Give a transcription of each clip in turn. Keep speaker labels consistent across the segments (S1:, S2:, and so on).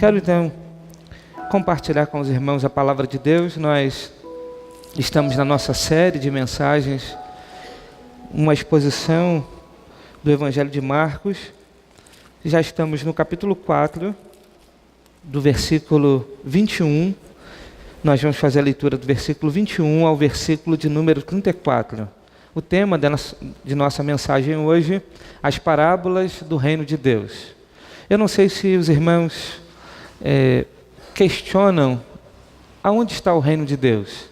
S1: Quero então compartilhar com os irmãos a palavra de Deus. Nós estamos na nossa série de mensagens, uma exposição do Evangelho de Marcos. Já estamos no capítulo 4, do versículo 21. Nós vamos fazer a leitura do versículo 21 ao versículo de número 34. O tema de nossa mensagem hoje, as parábolas do reino de Deus. Eu não sei se os irmãos questionam aonde está o reino de Deus.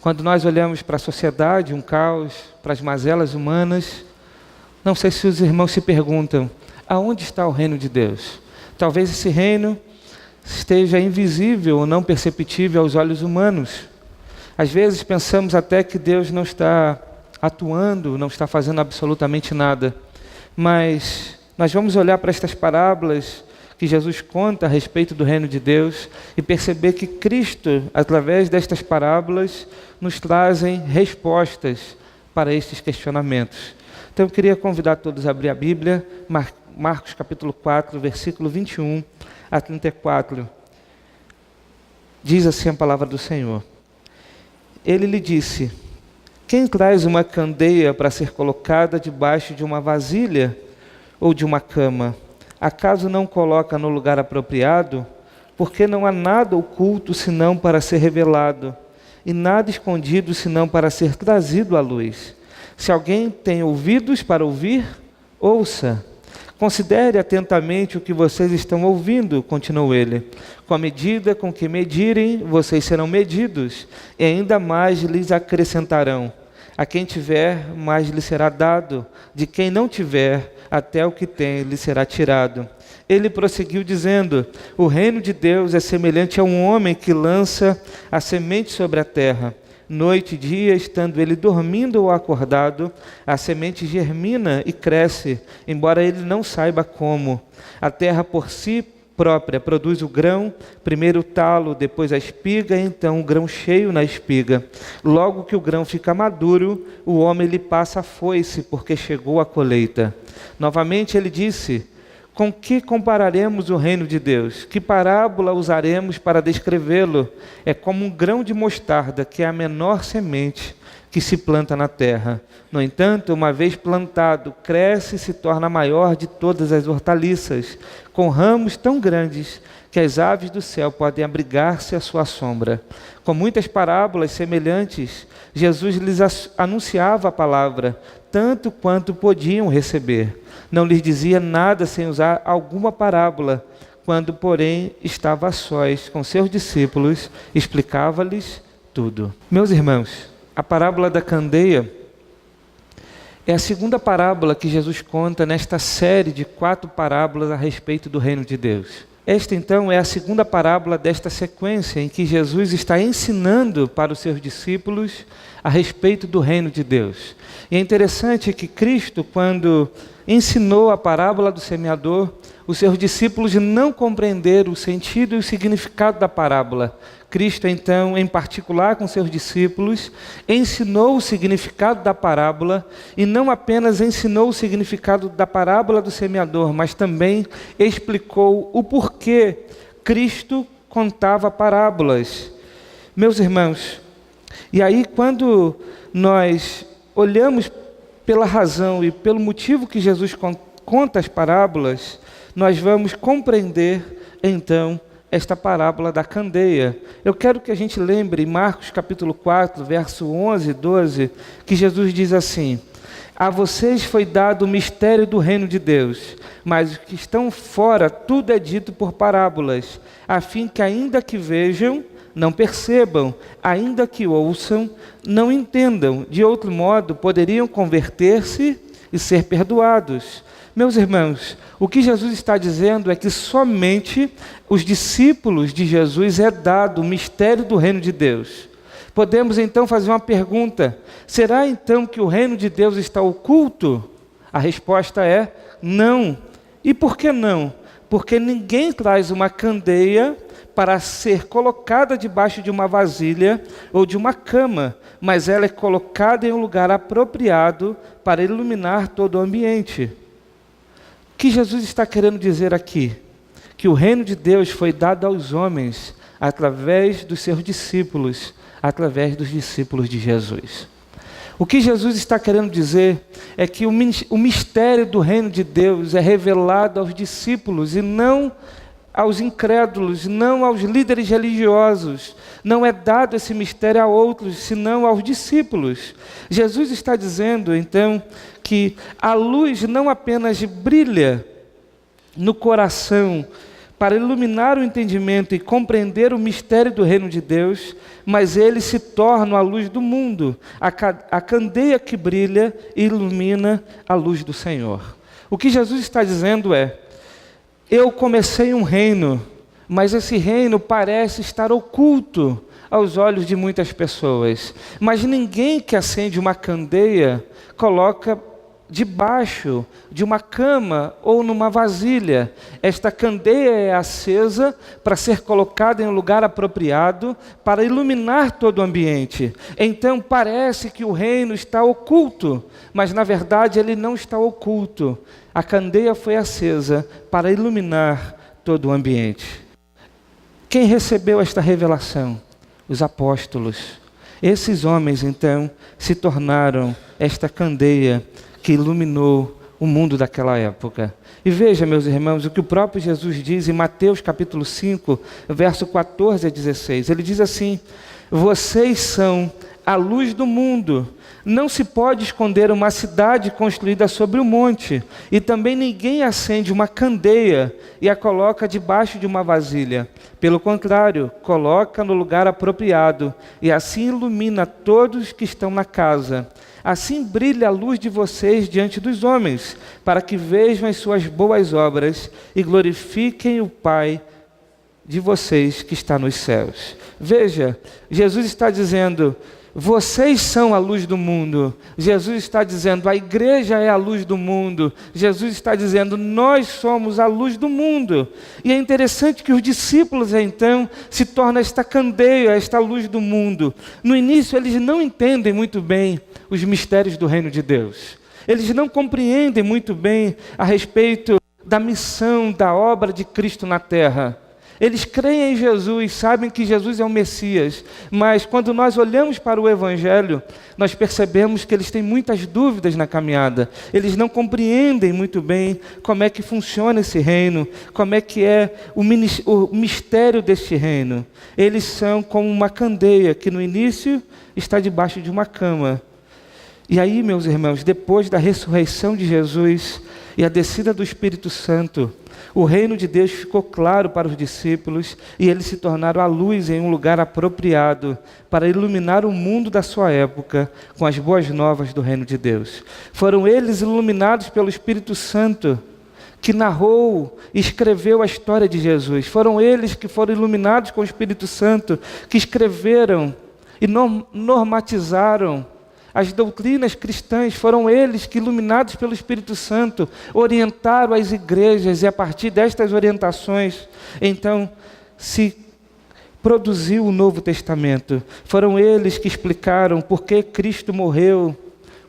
S1: Quando nós olhamos para a sociedade, um caos, para as mazelas humanas, não sei se os irmãos se perguntam, aonde está o reino de Deus? Talvez esse reino esteja invisível ou não perceptível aos olhos humanos. Às vezes pensamos até que Deus não está atuando, não está fazendo absolutamente nada. Mas nós vamos olhar para estas parábolas que Jesus conta a respeito do reino de Deus e perceber que Cristo, através destas parábolas, nos trazem respostas para estes questionamentos. Então eu queria convidar todos a abrir a Bíblia, Marcos capítulo 4, versículo 21 a 34. Diz assim a palavra do Senhor. Ele lhe disse: quem traz uma candeia para ser colocada debaixo de uma vasilha ou de uma cama? Acaso não coloca no lugar apropriado? Porque não há nada oculto senão para ser revelado, e nada escondido senão para ser trazido à luz. Se alguém tem ouvidos para ouvir, ouça. Considere atentamente o que vocês estão ouvindo, continuou ele. Com a medida com que medirem, vocês serão medidos, e ainda mais lhes acrescentarão. A quem tiver, mais lhe será dado. De quem não tiver, até o que tem lhe será tirado. Ele prosseguiu dizendo: o reino de Deus é semelhante a um homem que lança a semente sobre a terra. Noite e dia, estando ele dormindo ou acordado, a semente germina e cresce, embora ele não saiba como. A terra por si própria produz o grão, primeiro o talo, depois a espiga, e então o grão cheio na espiga. Logo que o grão fica maduro, o homem lhe passa a foice, porque chegou a colheita. Novamente ele disse: com que compararemos o reino de Deus? Que parábola usaremos para descrevê-lo? É como um grão de mostarda, que é a menor semente que se planta na terra. No entanto, uma vez plantado, cresce e se torna a maior de todas as hortaliças, com ramos tão grandes que as aves do céu podem abrigar-se à sua sombra. Com muitas parábolas semelhantes, Jesus lhes anunciava a palavra, tanto quanto podiam receber. Não lhes dizia nada sem usar alguma parábola. Quando, porém, estava a sós com seus discípulos, explicava-lhes tudo. Meus irmãos, a parábola da candeia é a segunda parábola que Jesus conta nesta série de 4 parábolas a respeito do reino de Deus. Esta, então, é a segunda parábola desta sequência em que Jesus está ensinando para os seus discípulos a respeito do reino de Deus. E é interessante que Cristo, quando ensinou a parábola do semeador, os seus discípulos não compreenderam o sentido e o significado da parábola. Cristo, então, em particular com seus discípulos, ensinou o significado da parábola, e não apenas ensinou o significado da parábola do semeador, mas também explicou o porquê Cristo contava parábolas. Meus irmãos, e aí quando nós olhamos pela razão e pelo motivo que Jesus conta as parábolas, nós vamos compreender, então, esta parábola da candeia. Eu quero que a gente lembre, em Marcos capítulo 4, verso 11 e 12, que Jesus diz assim: a vocês foi dado o mistério do reino de Deus, mas os que estão fora, tudo é dito por parábolas, a fim que ainda que vejam, não percebam, ainda que ouçam, não entendam. De outro modo, poderiam converter-se e ser perdoados. Meus irmãos, o que Jesus está dizendo é que somente os discípulos de Jesus é dado o mistério do reino de Deus. Podemos então fazer uma pergunta: será então que o reino de Deus está oculto? A resposta é não. E por que não? Porque ninguém traz uma candeia para ser colocada debaixo de uma vasilha ou de uma cama, mas ela é colocada em um lugar apropriado para iluminar todo o ambiente. O que Jesus está querendo dizer aqui? que o reino de Deus foi dado aos homens através dos seus discípulos, através dos discípulos de Jesus. O que Jesus está querendo dizer é que o mistério do reino de Deus é revelado aos discípulos e não aos incrédulos, não aos líderes religiosos. Não é dado esse mistério a outros, senão aos discípulos. Jesus está dizendo, então, que a luz não apenas brilha no coração para iluminar o entendimento e compreender o mistério do reino de Deus, mas ele se torna a luz do mundo, a candeia que brilha e ilumina a luz do Senhor. O que Jesus está dizendo é: eu comecei um reino, mas esse reino parece estar oculto aos olhos de muitas pessoas. Mas ninguém que acende uma candeia coloca debaixo de uma cama ou numa vasilha. Esta candeia é acesa para ser colocada em um lugar apropriado para iluminar todo o ambiente. Então parece que o reino está oculto, mas na verdade ele não está oculto. A candeia foi acesa para iluminar todo o ambiente. Quem recebeu esta revelação? Os apóstolos. Esses homens então se tornaram esta candeia que iluminou o mundo daquela época. E veja, meus irmãos, o que o próprio Jesus diz em Mateus capítulo 5, verso 14 a 16. Ele diz assim: vocês são a luz do mundo. Não se pode esconder uma cidade construída sobre um monte, e também ninguém acende uma candeia e a coloca debaixo de uma vasilha. Pelo contrário, coloca no lugar apropriado, e assim ilumina todos que estão na casa. Assim brilha a luz de vocês diante dos homens, para que vejam as suas boas obras e glorifiquem o Pai de vocês que está nos céus. Veja, Jesus está dizendo: vocês são a luz do mundo. Jesus está dizendo: a igreja é a luz do mundo. Jesus está dizendo: nós somos a luz do mundo. E é interessante que os discípulos então se tornam esta candeia, esta luz do mundo. No início eles não entendem muito bem os mistérios do reino de Deus. Eles não compreendem muito bem a respeito da missão, da obra de Cristo na terra. Eles creem em Jesus, sabem que Jesus é o Messias, mas quando nós olhamos para o Evangelho, nós percebemos que eles têm muitas dúvidas na caminhada. Eles não compreendem muito bem como é que funciona esse reino, como é que é o mistério deste reino. Eles são como uma candeia que no início está debaixo de uma cama. E aí, meus irmãos, depois da ressurreição de Jesus e a descida do Espírito Santo, o reino de Deus ficou claro para os discípulos e eles se tornaram a luz em um lugar apropriado para iluminar o mundo da sua época com as boas novas do reino de Deus. Foram eles iluminados pelo Espírito Santo que narrou e escreveu a história de Jesus. Foram eles que foram iluminados com o Espírito Santo, que escreveram e normatizaram as doutrinas cristãs. Foram eles que, iluminados pelo Espírito Santo, orientaram as igrejas, e a partir destas orientações, então, se produziu o Novo Testamento. Foram eles que explicaram por que Cristo morreu,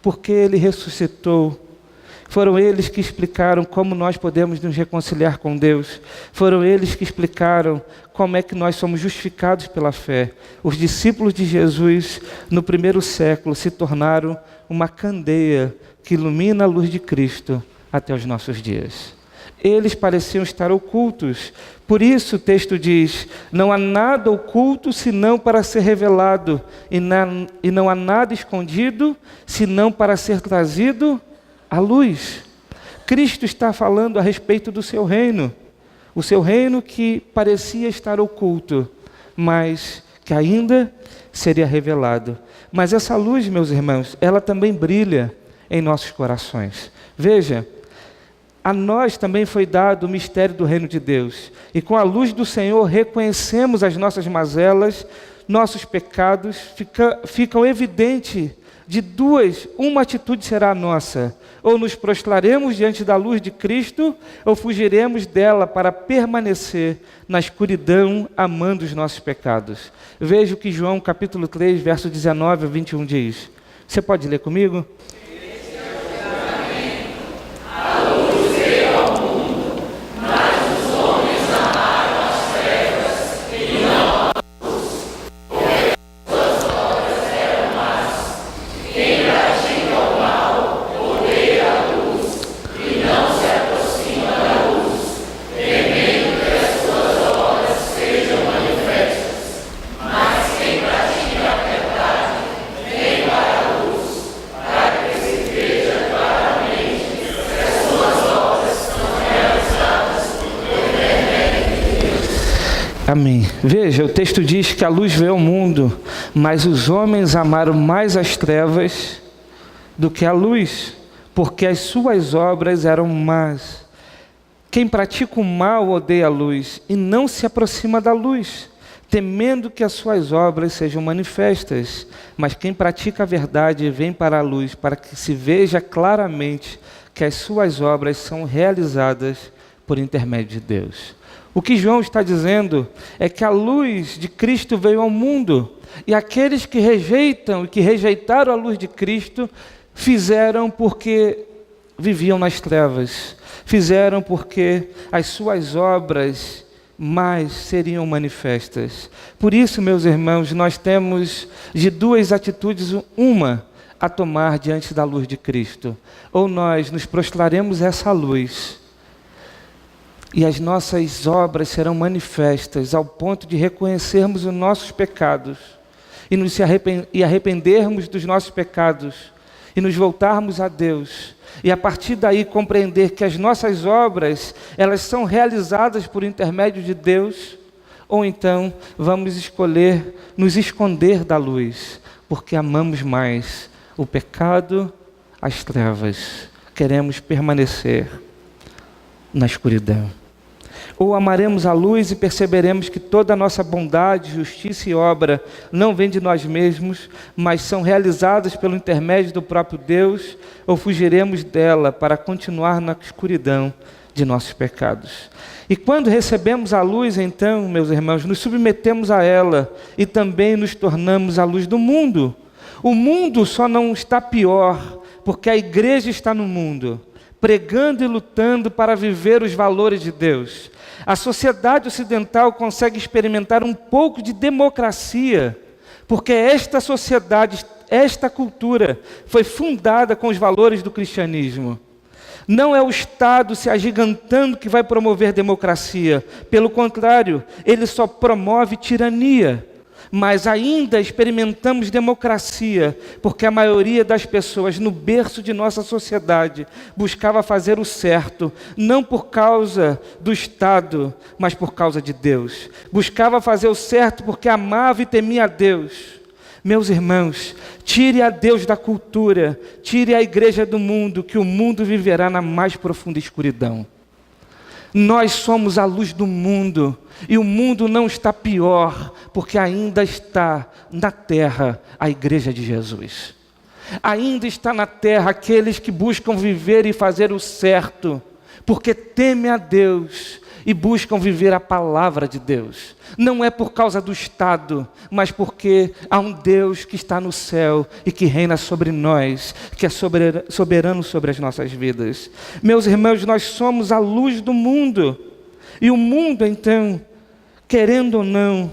S1: por que Ele ressuscitou. Foram eles que explicaram como nós podemos nos reconciliar com Deus. Foram eles que explicaram como é que nós somos justificados pela fé. Os discípulos de Jesus, no primeiro século, se tornaram uma candeia que ilumina a luz de Cristo até os nossos dias. Eles pareciam estar ocultos. Por isso o texto diz: não há nada oculto senão para ser revelado, e não há nada escondido senão para ser trazido à luz. Cristo está falando a respeito do seu reino. O seu reino que parecia estar oculto, mas que ainda seria revelado. Mas essa luz, meus irmãos, ela também brilha em nossos corações. Veja, a nós também foi dado o mistério do reino de Deus. E com a luz do Senhor reconhecemos as nossas mazelas, nossos pecados, ficam evidentes de duas. Uma atitude será a nossa: ou nos prostraremos diante da luz de Cristo, ou fugiremos dela para permanecer na escuridão, amando os nossos pecados. Veja o que João capítulo 3, verso 19 a 21 diz. Você pode ler comigo?
S2: A luz veio ao mundo, mas os homens
S1: Amém. Veja, o texto diz que a luz veio ao mundo, mas os homens amaram mais as trevas do que a luz, porque as suas obras eram más. Quem pratica o mal odeia a luz e não se aproxima da luz, temendo que as suas obras sejam manifestas. Mas quem pratica a verdade vem para a luz, para que se veja claramente que as suas obras são realizadas por intermédio de Deus. O que João está dizendo é que a luz de Cristo veio ao mundo, e aqueles que rejeitam e que rejeitaram a luz de Cristo, fizeram porque viviam nas trevas, fizeram porque as suas obras mais seriam manifestas. Por isso, meus irmãos, nós temos de duas atitudes, uma a tomar diante da luz de Cristo. Ou nós nos prostraremos a essa luz, e as nossas obras serão manifestas ao ponto de reconhecermos os nossos pecados e arrependermos dos nossos pecados e nos voltarmos a Deus. E a partir daí compreender que as nossas obras, elas são realizadas por intermédio de Deus, ou então vamos escolher nos esconder da luz, porque amamos mais o pecado, as trevas, queremos permanecer na escuridão. Ou amaremos a luz e perceberemos que toda a nossa bondade, justiça e obra não vem de nós mesmos, mas são realizadas pelo intermédio do próprio Deus, ou fugiremos dela para continuar na escuridão de nossos pecados. E quando recebemos a luz, então, meus irmãos, nos submetemos a ela e também nos tornamos a luz do mundo. O mundo só não está pior porque a igreja está no mundo, pregando e lutando para viver os valores de Deus. A sociedade ocidental consegue experimentar um pouco de democracia, porque esta sociedade, esta cultura, foi fundada com os valores do cristianismo. Não é o Estado se agigantando que vai promover democracia. Pelo contrário, ele só promove tirania. Mas ainda experimentamos democracia, porque a maioria das pessoas no berço de nossa sociedade buscava fazer o certo, não por causa do Estado, mas por causa de Deus. Buscava fazer o certo porque amava e temia a Deus. Meus irmãos, tire a Deus da cultura, tire a igreja do mundo, que o mundo viverá na mais profunda escuridão. Nós somos a luz do mundo, e o mundo não está pior, porque ainda está na terra a igreja de Jesus. Ainda está na terra aqueles que buscam viver e fazer o certo, porque temem a Deus e buscam viver a palavra de Deus. Não é por causa do Estado, mas porque há um Deus que está no céu e que reina sobre nós, que é soberano sobre as nossas vidas. Meus irmãos, nós somos a luz do mundo. E o mundo, então, querendo ou não,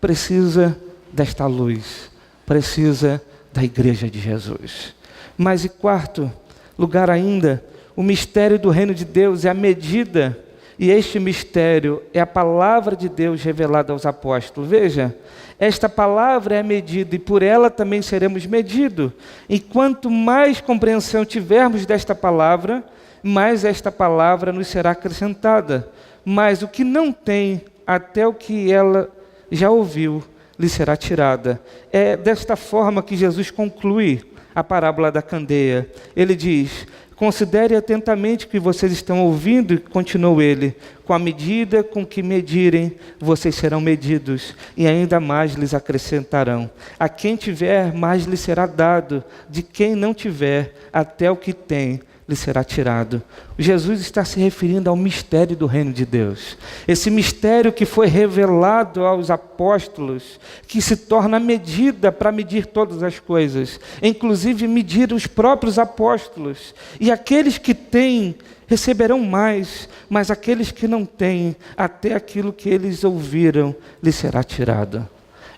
S1: precisa desta luz, precisa da igreja de Jesus. Mas, em quarto lugar ainda, o mistério do reino de Deus é a medida. E este mistério é a palavra de Deus revelada aos apóstolos. Veja, esta palavra é a medida e por ela também seremos medidos. E quanto mais compreensão tivermos desta palavra, mais esta palavra nos será acrescentada. Mas o que não tem, até o que ela já ouviu, lhe será tirada. É desta forma que Jesus conclui a parábola da candeia. Ele diz: considere atentamente o que vocês estão ouvindo, e continuou ele, com a medida com que medirem, vocês serão medidos, e ainda mais lhes acrescentarão. A quem tiver, mais lhe será dado, de quem não tiver, até o que tem, lhe será tirado. Jesus está se referindo ao mistério do reino de Deus. Esse mistério que foi revelado aos apóstolos, que se torna medida para medir todas as coisas, inclusive medir os próprios apóstolos. E aqueles que têm receberão mais, mas aqueles que não têm, até aquilo que eles ouviram, lhe será tirado.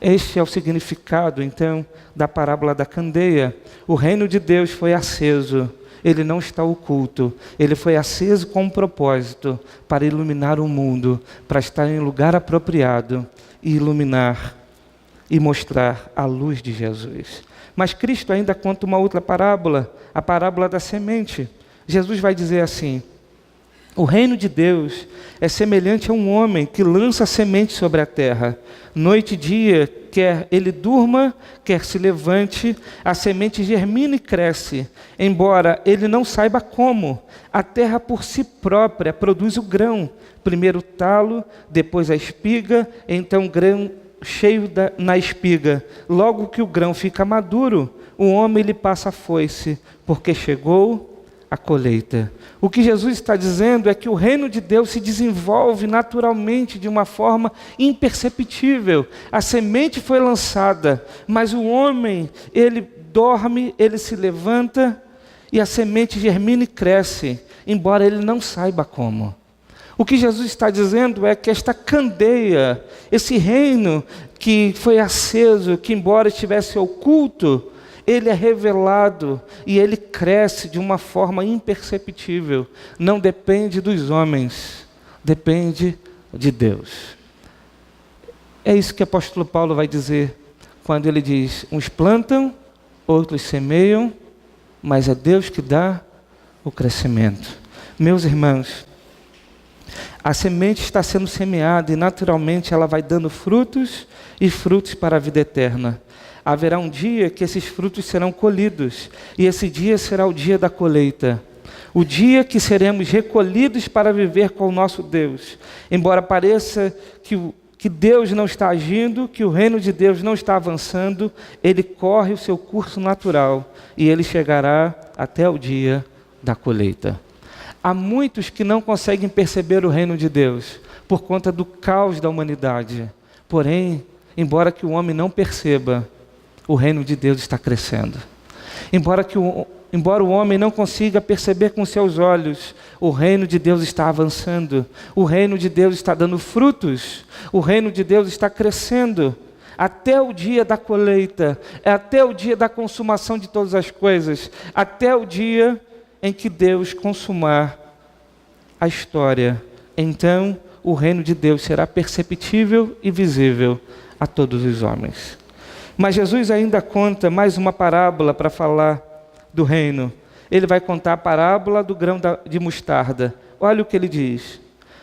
S1: Este é o significado, então, da parábola da candeia. O reino de Deus foi aceso. Ele não está oculto, ele foi aceso com um propósito, para iluminar o mundo, para estar em lugar apropriado e iluminar e mostrar a luz de Jesus. Mas Cristo ainda conta uma outra parábola, a parábola da semente. Jesus vai dizer assim: O reino de Deus é semelhante a um homem que lança semente sobre a terra. Noite e dia, quer ele durma, quer se levante, a semente germina e cresce, embora ele não saiba como. A terra por si própria produz o grão, primeiro o talo, depois a espiga, então o grão cheio na espiga. Logo que o grão fica maduro, o homem lhe passa a foice, porque chegou a colheita. O que Jesus está dizendo é que o reino de Deus se desenvolve naturalmente de uma forma imperceptível. A semente foi lançada, mas o homem, ele dorme, ele se levanta e a semente germina e cresce, embora ele não saiba como. O que Jesus está dizendo é que esta candeia, esse reino que foi aceso, que embora estivesse oculto, ele é revelado e ele cresce de uma forma imperceptível. Não depende dos homens, depende de Deus. É isso que o apóstolo Paulo vai dizer quando ele diz: uns plantam, outros semeiam, mas é Deus que dá o crescimento. Meus irmãos, a semente está sendo semeada e naturalmente ela vai dando frutos e frutos para a vida eterna. Haverá um dia que esses frutos serão colhidos, e esse dia será o dia da colheita. O dia que seremos recolhidos para viver com o nosso Deus. Embora pareça que Deus não está agindo, que o reino de Deus não está avançando, ele corre o seu curso natural, e ele chegará até o dia da colheita. Há muitos que não conseguem perceber o reino de Deus, por conta do caos da humanidade. Porém, embora que o homem não perceba, o reino de Deus está crescendo. Embora o homem não consiga perceber com seus olhos, o reino de Deus está avançando. O reino de Deus está dando frutos. O reino de Deus está crescendo. Até o dia da colheita, até o dia da consumação de todas as coisas, até o dia em que Deus consumar a história. Então, o reino de Deus será perceptível e visível a todos os homens. Mas Jesus ainda conta mais uma parábola para falar do reino. Ele vai contar a parábola do grão de mostarda. Olha o que ele diz.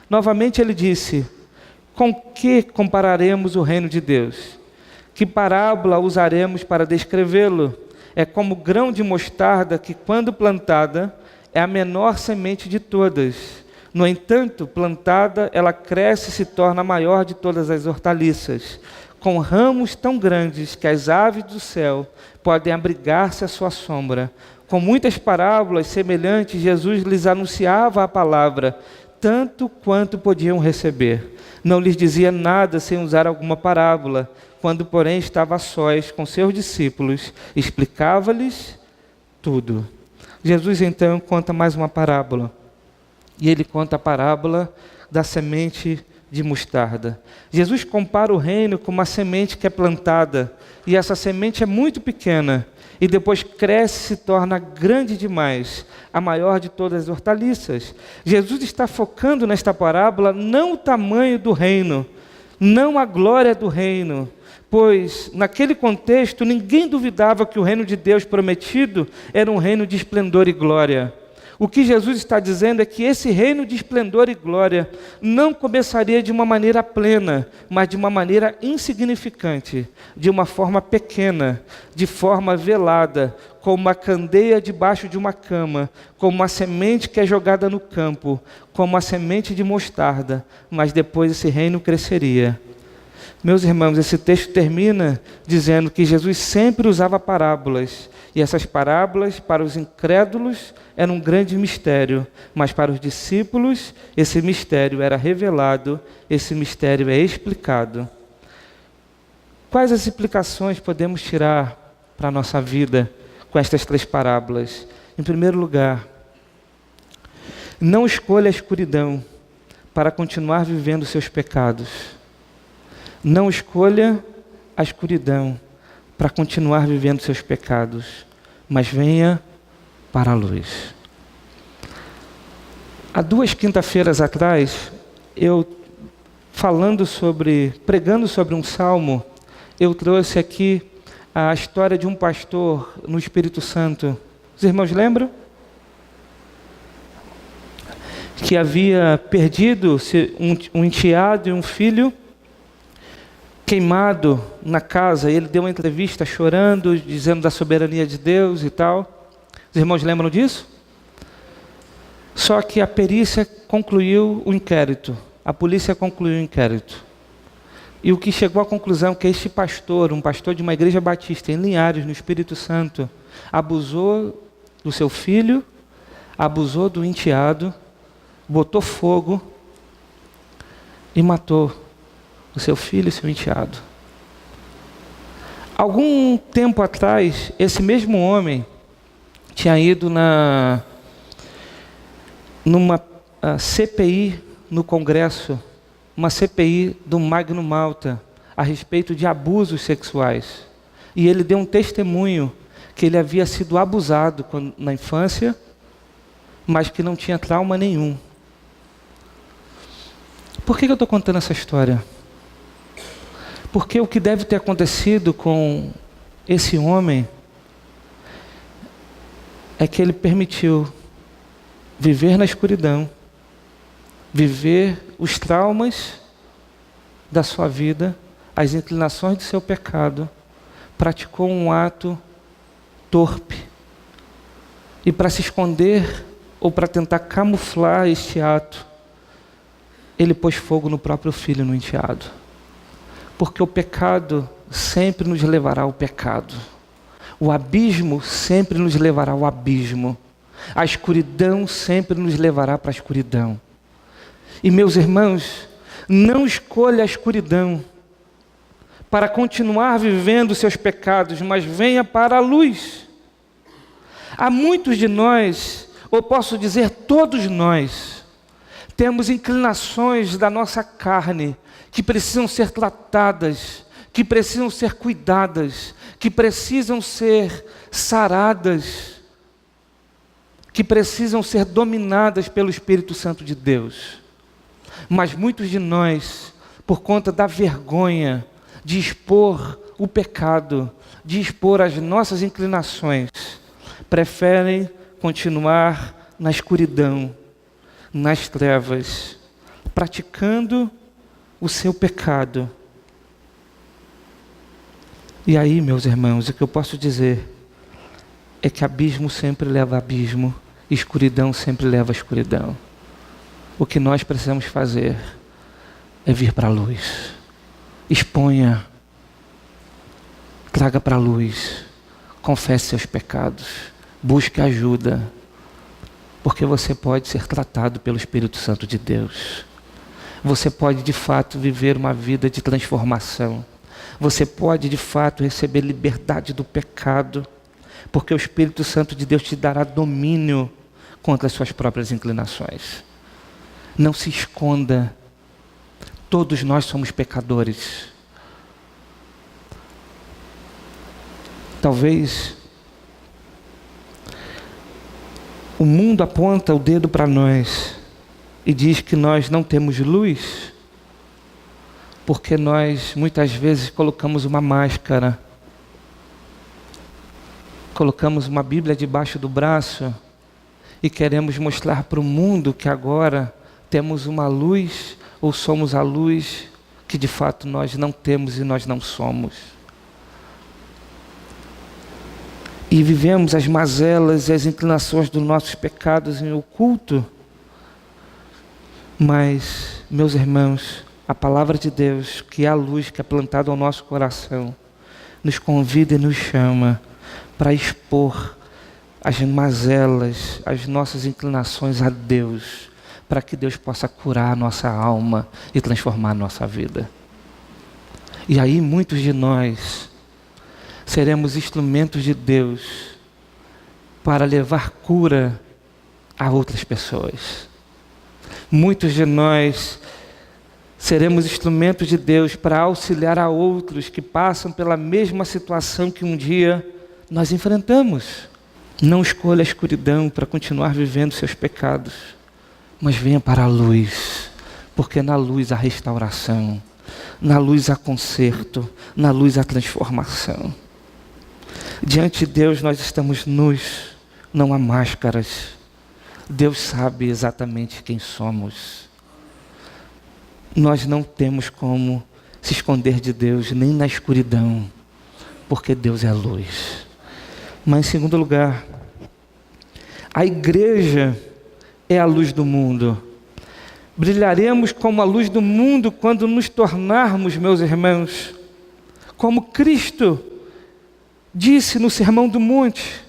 S1: Novamente ele disse: com que compararemos o reino de Deus? Que parábola usaremos para descrevê-lo? É como o grão de mostarda que, quando plantada, é a menor semente de todas. No entanto, plantada, ela cresce e se torna a maior de todas as hortaliças, com ramos tão grandes que as aves do céu podem abrigar-se à sua sombra. Com muitas parábolas semelhantes, Jesus lhes anunciava a palavra, tanto quanto podiam receber. Não lhes dizia nada sem usar alguma parábola. Quando, porém, estava a sós com seus discípulos, explicava-lhes tudo. Jesus, então, conta mais uma parábola. E ele conta a parábola da semente de mostarda. Jesus compara o reino com uma semente que é plantada, e essa semente é muito pequena, e depois cresce e se torna grande demais, a maior de todas as hortaliças. Jesus está focando nesta parábola não o tamanho do reino, não a glória do reino, pois naquele contexto ninguém duvidava que o reino de Deus prometido era um reino de esplendor e glória. O que Jesus está dizendo é que esse reino de esplendor e glória não começaria de uma maneira plena, mas de uma maneira insignificante, de uma forma pequena, de forma velada, como uma candeia debaixo de uma cama, como uma semente que é jogada no campo, como uma semente de mostarda, mas depois esse reino cresceria. Meus irmãos, esse texto termina dizendo que Jesus sempre usava parábolas, e essas parábolas, para os incrédulos, eram um grande mistério, mas para os discípulos, esse mistério era revelado, esse mistério é explicado. Quais as implicações podemos tirar para a nossa vida com estas 3 parábolas? Em primeiro lugar, não escolha a escuridão para continuar vivendo seus pecados. Não escolha a escuridão para continuar vivendo seus pecados, mas venha para a luz. Há 2 quinta-feiras atrás, pregando sobre um salmo, eu trouxe aqui a história de um pastor no Espírito Santo. Os irmãos lembram? que havia perdido um enteado e um filho queimado na casa. Ele deu uma entrevista chorando, dizendo da soberania de Deus e tal. Os irmãos lembram disso? Só que a perícia concluiu o inquérito. A polícia concluiu o inquérito. E o que chegou à conclusão é que este pastor, um pastor de uma igreja batista em Linhares, no Espírito Santo, abusou do seu filho, abusou do enteado, botou fogo e matou o seu filho e seu enteado. Algum tempo atrás, esse mesmo homem tinha ido numa CPI no Congresso, uma CPI do Magno Malta, a respeito de abusos sexuais. E ele deu um testemunho que ele havia sido abusado na infância, mas que não tinha trauma nenhum. Por que eu estou contando essa história? Porque o que deve ter acontecido com esse homem é que ele permitiu viver na escuridão, viver os traumas da sua vida, as inclinações do seu pecado, praticou um ato torpe. E para se esconder ou para tentar camuflar este ato, ele pôs fogo no próprio filho, no enteado. Porque o pecado sempre nos levará ao pecado. O abismo sempre nos levará ao abismo. A escuridão sempre nos levará para a escuridão. E meus irmãos, não escolha a escuridão para continuar vivendo seus pecados, mas venha para a luz. Há muitos de nós, ou posso dizer todos nós, temos inclinações da nossa carne que precisam ser tratadas, que precisam ser cuidadas, que precisam ser saradas, que precisam ser dominadas pelo Espírito Santo de Deus. Mas muitos de nós, por conta da vergonha de expor o pecado, de expor as nossas inclinações, preferem continuar na escuridão, nas trevas, praticando o seu pecado. E aí, meus irmãos, o que eu posso dizer é que abismo sempre leva a abismo, escuridão sempre leva a escuridão. O que nós precisamos fazer é vir para a luz. Exponha, traga para a luz, confesse seus pecados, busque ajuda, porque você pode ser tratado pelo Espírito Santo de Deus. Você pode de fato viver uma vida de transformação. Você pode de fato receber liberdade do pecado, porque o Espírito Santo de Deus te dará domínio contra as suas próprias inclinações. Não se esconda. Todos nós somos pecadores. Talvez o mundo aponta o dedo para nós e diz que nós não temos luz, porque nós muitas vezes colocamos uma máscara, colocamos uma Bíblia debaixo do braço e queremos mostrar para o mundo que agora temos uma luz, ou somos a luz que de fato nós não temos e nós não somos. E vivemos as mazelas e as inclinações dos nossos pecados em oculto. Mas, meus irmãos, a palavra de Deus, que é a luz que é plantada ao nosso coração, nos convida e nos chama para expor as mazelas, as nossas inclinações a Deus, para que Deus possa curar a nossa alma e transformar a nossa vida. E aí muitos de nós seremos instrumentos de Deus para levar cura a outras pessoas. Muitos de nós seremos instrumentos de Deus para auxiliar a outros que passam pela mesma situação que um dia nós enfrentamos. Não escolha a escuridão para continuar vivendo seus pecados, mas venha para a luz, porque na luz há restauração, na luz há conserto, na luz há transformação. Diante de Deus nós estamos nus, não há máscaras. Deus sabe exatamente quem somos. Nós não temos como se esconder de Deus, nem na escuridão, porque Deus é luz. Mas em segundo lugar, a igreja é a luz do mundo. Brilharemos como a luz do mundo quando nos tornarmos, meus irmãos, como Cristo disse no Sermão do Monte.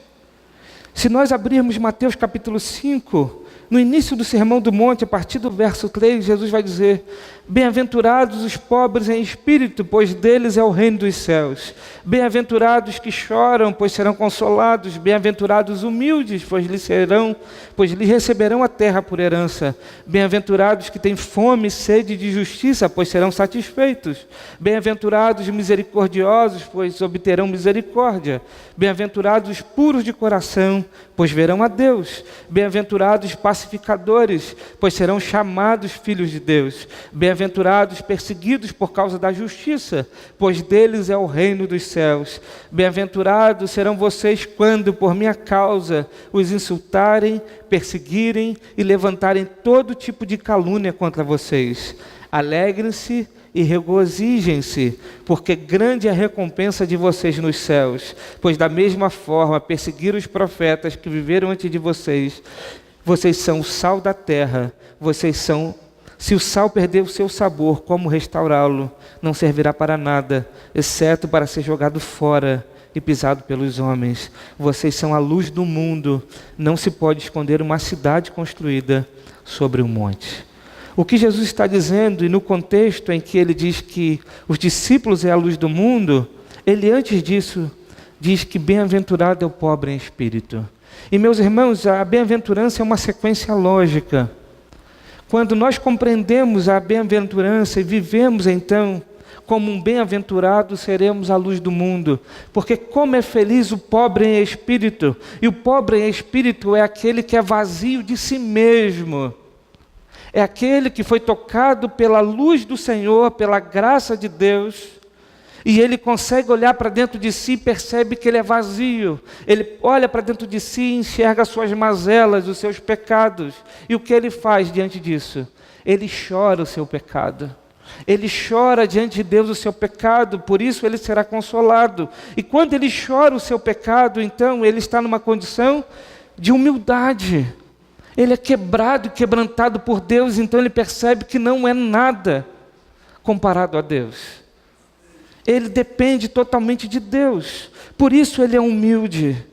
S1: Se nós abrirmos Mateus capítulo 5, no início do Sermão do Monte, a partir do verso 3, Jesus vai dizer: bem-aventurados os pobres em espírito, pois deles é o reino dos céus. Bem-aventurados que choram, pois serão consolados. Bem-aventurados os humildes, pois lhes receberão a terra por herança. Bem-aventurados que têm fome e sede de justiça, pois serão satisfeitos. Bem-aventurados os misericordiosos, pois obterão misericórdia. Bem-aventurados os puros de coração, pois verão a Deus. Bem-aventurados os pacificadores, pois serão chamados filhos de Deus. Bem-aventurados perseguidos por causa da justiça, pois deles é o reino dos céus. Bem-aventurados serão vocês quando, por minha causa, os insultarem, perseguirem e levantarem todo tipo de calúnia contra vocês. Alegrem-se e regozijem-se, porque grande é a recompensa de vocês nos céus, pois da mesma forma perseguiram os profetas que viveram antes de vocês. Vocês são o sal da terra. Se o sal perder o seu sabor, como restaurá-lo? Não servirá para nada, exceto para ser jogado fora e pisado pelos homens. Vocês são a luz do mundo. Não se pode esconder uma cidade construída sobre um monte. O que Jesus está dizendo, e no contexto em que ele diz que os discípulos é a luz do mundo, ele antes disso diz que bem-aventurado é o pobre em espírito. E meus irmãos, a bem-aventurança é uma sequência lógica. Quando nós compreendemos a bem-aventurança e vivemos então como um bem-aventurado, seremos a luz do mundo. Porque como é feliz o pobre em espírito, e o pobre em espírito é aquele que é vazio de si mesmo. É aquele que foi tocado pela luz do Senhor, pela graça de Deus, e ele consegue olhar para dentro de si e percebe que ele é vazio. Ele olha para dentro de si e enxerga as suas mazelas, os seus pecados. E o que ele faz diante disso? Ele chora o seu pecado. Ele chora diante de Deus o seu pecado, por isso ele será consolado. E quando ele chora o seu pecado, então ele está numa condição de humildade. Ele é quebrado e quebrantado por Deus, então ele percebe que não é nada comparado a Deus. Ele depende totalmente de Deus, por isso ele é humilde.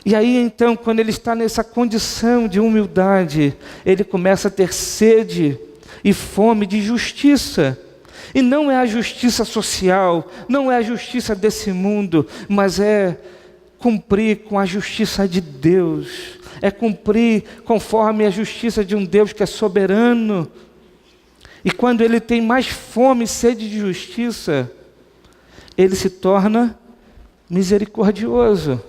S1: E aí então, quando ele está nessa condição de humildade, ele começa a ter sede e fome de justiça. E não é a justiça social, não é a justiça desse mundo, mas é cumprir com a justiça de Deus. É cumprir conforme a justiça de um Deus que é soberano. E quando ele tem mais fome e sede de justiça, ele se torna misericordioso,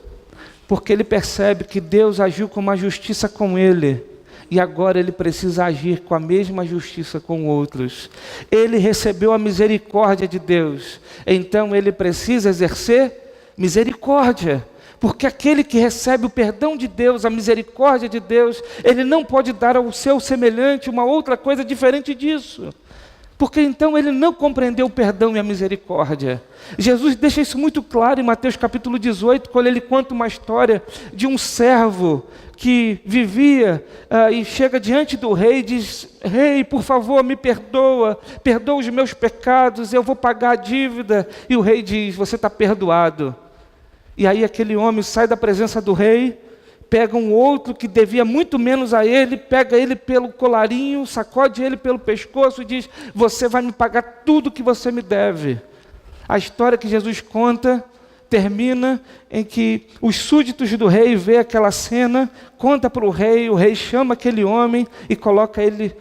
S1: porque ele percebe que Deus agiu com uma justiça com ele, e agora ele precisa agir com a mesma justiça com outros. Ele recebeu a misericórdia de Deus, então ele precisa exercer misericórdia, porque aquele que recebe o perdão de Deus, a misericórdia de Deus, ele não pode dar ao seu semelhante uma outra coisa diferente disso. Porque então ele não compreendeu o perdão e a misericórdia. Jesus deixa isso muito claro em Mateus capítulo 18, quando ele conta uma história de um servo que vivia e chega diante do rei e diz: rei, por favor, me perdoa os meus pecados, eu vou pagar a dívida. E o rei diz: você está perdoado. E aí aquele homem sai da presença do rei, pega um outro que devia muito menos a ele, pega ele pelo colarinho, sacode ele pelo pescoço e diz: você vai me pagar tudo que você me deve. A história que Jesus conta termina em que os súditos do rei vê aquela cena, conta para o rei chama aquele homem e coloca ele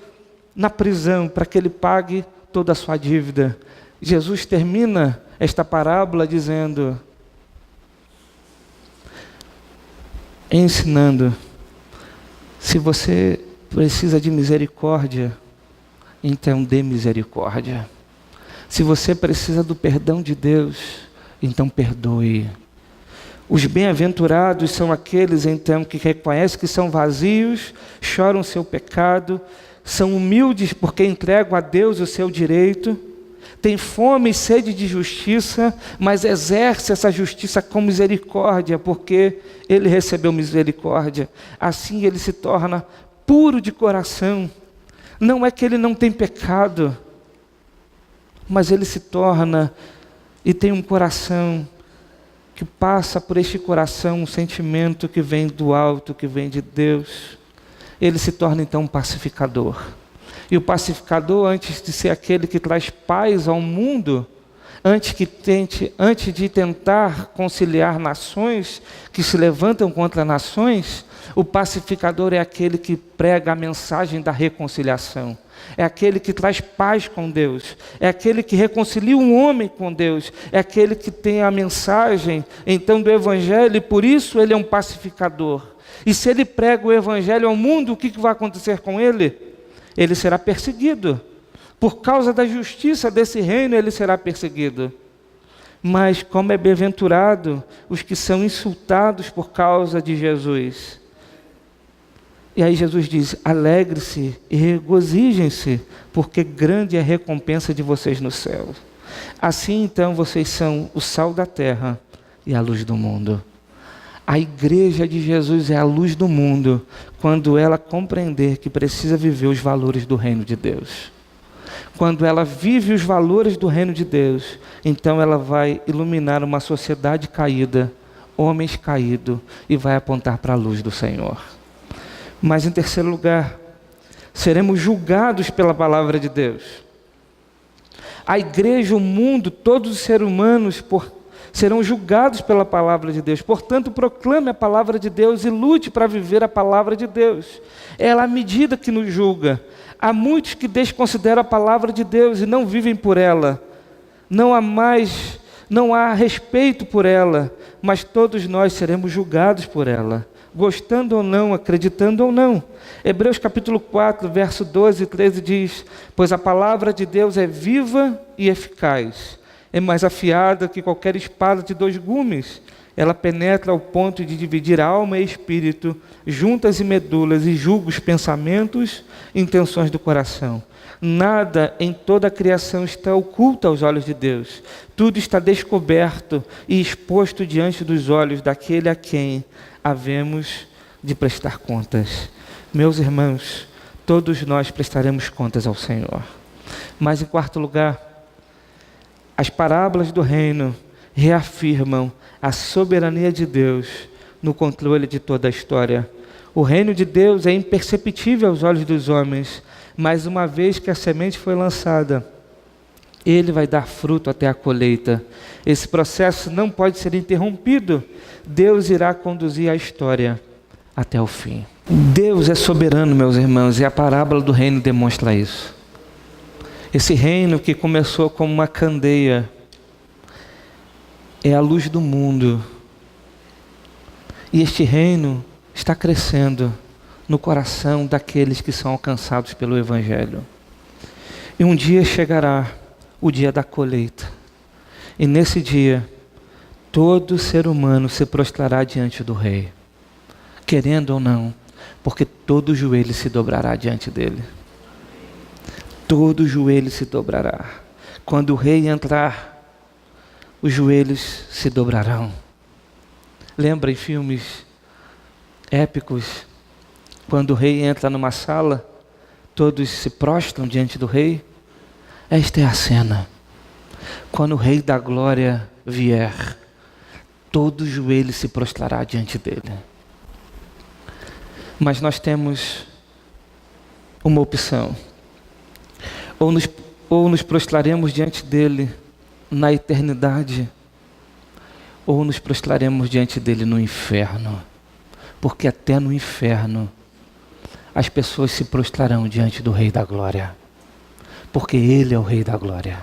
S1: na prisão para que ele pague toda a sua dívida. Jesus termina esta parábola dizendo, ensinando: se você precisa de misericórdia, então dê misericórdia. Se você precisa do perdão de Deus, então perdoe. Os bem-aventurados são aqueles, então, que reconhecem que são vazios, choram o seu pecado, são humildes porque entregam a Deus o seu direito, têm fome e sede de justiça, mas exerce essa justiça com misericórdia, porque ele recebeu misericórdia. Assim ele se torna puro de coração. Não é que ele não tem pecado, mas ele se torna e tem um coração que passa por este coração um sentimento que vem do alto, que vem de Deus. Ele se torna então um pacificador. E o pacificador, antes de ser aquele que traz paz ao mundo, antes de tentar conciliar nações que se levantam contra nações, o pacificador é aquele que prega a mensagem da reconciliação. É aquele que traz paz com Deus. É aquele que reconcilia um homem com Deus. É aquele que tem a mensagem, então, do Evangelho, e por isso ele é um pacificador. E se ele prega o Evangelho ao mundo, o que vai acontecer com ele? Ele será perseguido. Por causa da justiça desse reino, ele será perseguido. Mas como é bem-aventurado os que são insultados por causa de Jesus. E aí Jesus diz: alegre-se e regozijem-se, porque grande é a recompensa de vocês no céu. Assim então vocês são o sal da terra e a luz do mundo. A igreja de Jesus é a luz do mundo, quando ela compreender que precisa viver os valores do reino de Deus. Quando ela vive os valores do reino de Deus, então ela vai iluminar uma sociedade caída, homens caídos, e vai apontar para a luz do Senhor. Mas em terceiro lugar, seremos julgados pela palavra de Deus. A igreja, o mundo, todos os seres humanos serão julgados pela palavra de Deus. Portanto, proclame a palavra de Deus e lute para viver a palavra de Deus. Ela é a medida que nos julga. Há muitos que desconsideram a palavra de Deus e não vivem por ela. Não há respeito por ela, mas todos nós seremos julgados por ela. Gostando ou não, acreditando ou não. Hebreus capítulo 4, verso 12 e 13 diz: pois a palavra de Deus é viva e eficaz, é mais afiada que qualquer espada de 2 gumes. Ela penetra ao ponto de dividir alma e espírito, juntas e medulas, e julga os pensamentos e intenções do coração. Nada em toda a criação está oculto aos olhos de Deus. Tudo está descoberto e exposto diante dos olhos daquele a quem havemos de prestar contas. Meus irmãos, todos nós prestaremos contas ao Senhor. Mas em quarto lugar, as parábolas do reino reafirmam a soberania de Deus no controle de toda a história. O reino de Deus é imperceptível aos olhos dos homens, mas uma vez que a semente foi lançada, ele vai dar fruto até a colheita. Esse processo não pode ser interrompido. Deus irá conduzir a história até o fim. Deus é soberano, meus irmãos, e a parábola do reino demonstra isso. Esse reino que começou como uma candeia é a luz do mundo. E este reino está crescendo no coração daqueles que são alcançados pelo Evangelho. E um dia chegará o dia da colheita. E nesse dia, todo ser humano se prostrará diante do Rei, querendo ou não, porque todo joelho se dobrará diante dele. Todo joelho se dobrará. Quando o Rei entrar, os joelhos se dobrarão. Lembra em filmes épicos, quando o Rei entra numa sala, todos se prostram diante do Rei? Esta é a cena. Quando o Rei da Glória vier, todo joelho se prostrará diante dele. Mas nós temos uma opção. Ou nos prostraremos diante dele na eternidade, ou nos prostraremos diante dele no inferno. Porque até no inferno as pessoas se prostrarão diante do Rei da Glória, porque ele é o Rei da Glória.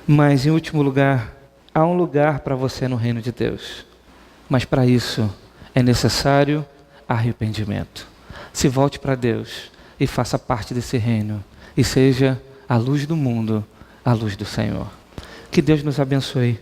S1: Mas em último lugar, há um lugar para você no reino de Deus, mas para isso é necessário arrependimento. Se volte para Deus e faça parte desse reino, e seja a luz do mundo, a luz do Senhor. Que Deus nos abençoe.